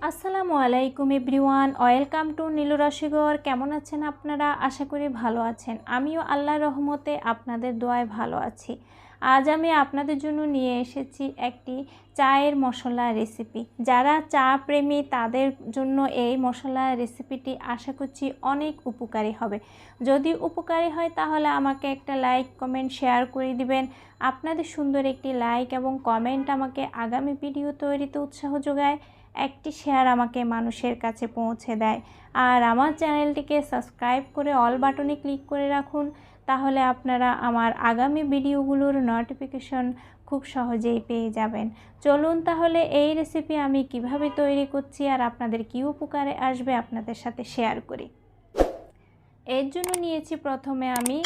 আসসালামু আলাইকুম everyone, welcome to Nilu রসগর। কেমন আছেন আপনারা? আশা করি ভালো আছেন। আমিও আল্লাহর রহমতে আপনাদের দোয়ায় ভালো আছি। আজ আমি আপনাদের জন্য নিয়ে এসেছি একটি চায়ের মশলা রেসিপি। যারা চা প্রেমী তাদের জন্য এই মশলা রেসিপিটি আশা করছি অনেক উপকারী হবে। যদি উপকারী হয় তাহলে আমাকে একটা লাইক কমেন্ট শেয়ার করে দিবেন। আপনাদের সুন্দর একটি লাইক এবং কমেন্ট আমাকে আগামী ভিডিও তৈরিতে উৎসাহ যোগায়। একটি শেয়ার আমাকে মানুষের কাছে পৌঁছে দেয়। আর আমার চ্যানেলটিকে সাবস্ক্রাইব করে অল বাটনে ক্লিক করে রাখুন, তাহলে আপনারা আমার আগামী ভিডিওগুলোর নোটিফিকেশন খুব সহজেই পেয়ে যাবেন। চলুন তাহলে এই রেসিপি আমি কিভাবে তৈরি করছি আর আপনাদের কী উপকারে আসবে আপনাদের সাথে শেয়ার করি। এর জন্য নিয়েছি প্রথমে আমি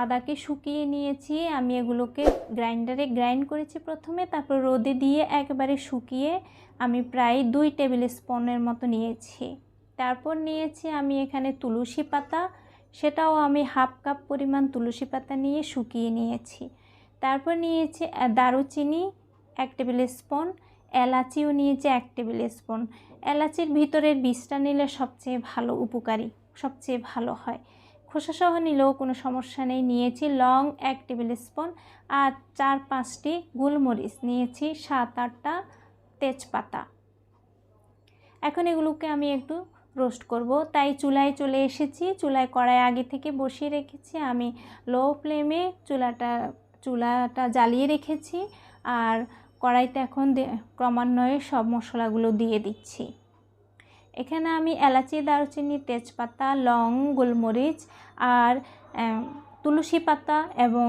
আদাকে শুকিয়ে নিয়েছি। আমি এগুলোকে গ্রাইন্ডারে গ্রাইন্ড করেছি প্রথমে, তারপর রোদে দিয়ে একেবারে শুকিয়ে আমি প্রায় 2 টেবিল স্পুনের মতো নিয়েছি। তারপর নিয়েছি আমি এখানে তুলসী পাতা, সেটাও আমি হাফ কাপ পরিমাণ তুলসী পাতা নিয়ে শুকিয়ে নিয়েছি। তারপর নিয়েছি দারুচিনি 1 টেবিল স্পুন, এলাচিও নিয়েছি 1 টেবিল স্পুন। এলাচির ভিতরের বীজটা নিলে সবচেয়ে ভালো, উপকারী, সবচেয়ে ভালো হয়। খোসাসহ নিলেও কোনো সমস্যা নেই। নিয়েছি লং 1 টেবিল স্পুন আর 4-5টি গোলমরিচ, নিয়েছি 7-8টা তেজপাতা। এখন এগুলোকে আমি একটু রোস্ট করব, তাই চুলায় চলে এসেছি। চুলায় কড়াই আগে থেকে বসিয়ে রেখেছি। আমি লো ফ্লেমে চুলাটা জ্বালিয়ে রেখেছি আর কড়াইতে এখন ক্রমান্বয়ে সব মশলাগুলো দিয়ে দিচ্ছি। এখানে আমি এলাচি, দারুচিনি, তেজপাতা, লং, গোলমরিচ আর তুলসী পাতা এবং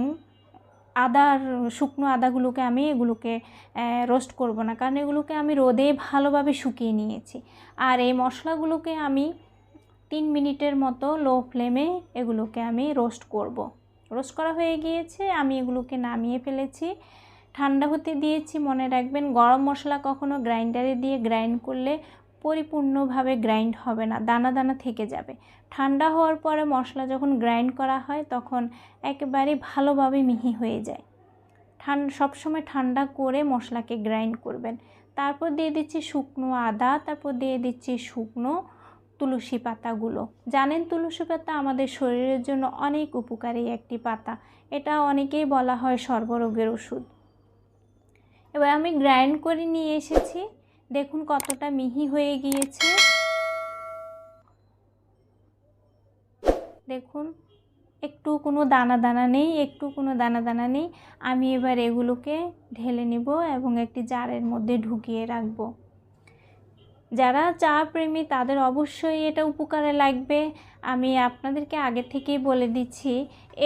শুকনো আদাগুলোকে এগুলোকে রোস্ট করব না, কারণ এগুলোকে আমি রোদে ভালোভাবে শুকিয়ে নিয়েছি। আর এই মশলাগুলোকে আমি 3 মিনিটের মতো লো ফ্লেমে এগুলোকে আমি রোস্ট করব। রোস্ট করা হয়ে গিয়েছে, আমি এগুলোকে নামিয়ে ফেলেছি, ঠান্ডা হতে দিয়েছি। মনে রাখবেন, গরম মশলা কখনো গ্রাইন্ডারে দিয়ে গ্রাইন্ড করলে পরিপূর্ণভাবে গ্রাইন্ড হবে না, দানা দানা থেকে যাবে। ঠান্ডা হওয়ার পরে মশলা যখন গ্রাইন্ড করা হয় তখন একেবারে ভালোভাবে মিহি হয়ে যায়। সবসময় ঠান্ডা করে মশলাকে গ্রাইন্ড করবেন। তারপর দিয়ে দিচ্ছি শুকনো আদা, তারপর দিয়ে দিচ্ছি শুকনো তুলসী পাতাগুলো। জানেন, তুলসী পাতা আমাদের শরীরের জন্য অনেক উপকারী একটি পাতা। এটা অনেকেই বলা হয় সর্বরোগের ওষুধ। এবার আমি গ্রাইন্ড করে নিয়ে এসেছি, দেখুন কতটা মিহি হয়ে গিয়েছে। দেখুন একটু কোনো দানা দানা নেই। আমি এবার এগুলোকে ঢেলে নিব এবং একটি জারের মধ্যে ঢুকিয়ে রাখব। যারা চা প্রেমী তাদের অবশ্যই এটা উপকারে লাগবে। আমি আপনাদেরকে আগে থেকেই বলে দিচ্ছি,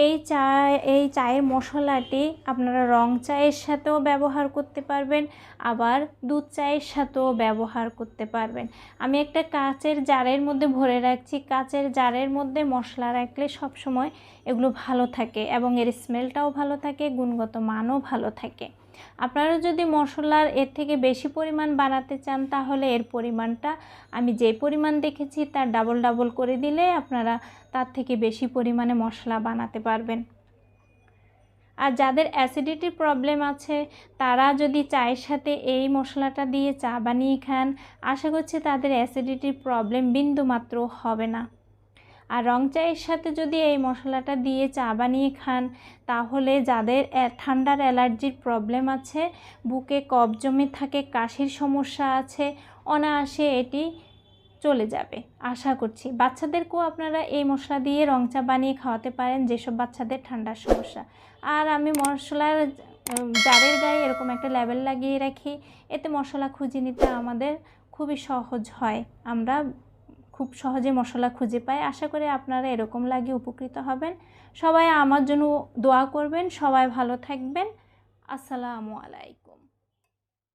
এই চায়ের মশলাটি আপনারা রং চায়ের সাথেও ব্যবহার করতে পারবেন, আবার দুধ চায়ের সাথেও ব্যবহার করতে পারবেন। আমি একটা কাচের জারের মধ্যে ভরে রাখছি। কাচের জারের মধ্যে মশলা রাখলে সবসময় এগুলো ভালো থাকে এবং এর স্মেলটাও ভালো থাকে, গুণগত মানও ভালো থাকে। আপনারা যদি মশলার এর থেকে বেশি পরিমাণ বানাতে চান তাহলে এর পরিমাণটা আমি যে পরিমাণ দেখেছি তার ডাবল করে দিলে আপনারা তার থেকে বেশি পরিমাণে মশলা বানাতে পারবেন। আর যাদের অ্যাসিডিটির প্রবলেম আছে তারা যদি চায়ের সাথে এই মশলাটা দিয়ে চা বানিয়ে খান, আশা করছি তাদের অ্যাসিডিটির প্রবলেম বিন্দুমাত্র হবে না। আর রং চায়ের সাথে যদি এই মশলাটা দিয়ে চা বানিয়ে খান তাহলে যাদের ঠান্ডার অ্যালার্জির প্রবলেম আছে, বুকে কফ জমে থাকে, কাশির সমস্যা আছে, অনায়াসে এটি চলে যাবে আশা করছি। বাচ্চাদেরকেও আপনারা এই মশলা দিয়ে রং চা বানিয়ে খাওয়াতে পারেন, যেসব বাচ্চাদের ঠান্ডার সমস্যা। আর আমি মশলার জারের গায়ে এরকম একটা লেবেল লাগিয়ে রাখি, এতে মশলা খুঁজে নিতে আমাদের খুবই সহজ হয়, আমরা খুব সহজে মশলা খুঁজে পাই। আশা করি আপনারা এরকম লাগিয়ে উপকৃত হবেন। সবাই আমার জন্য দোয়া করবেন। সবাই ভালো থাকবেন। আসসালামু আলাইকুম।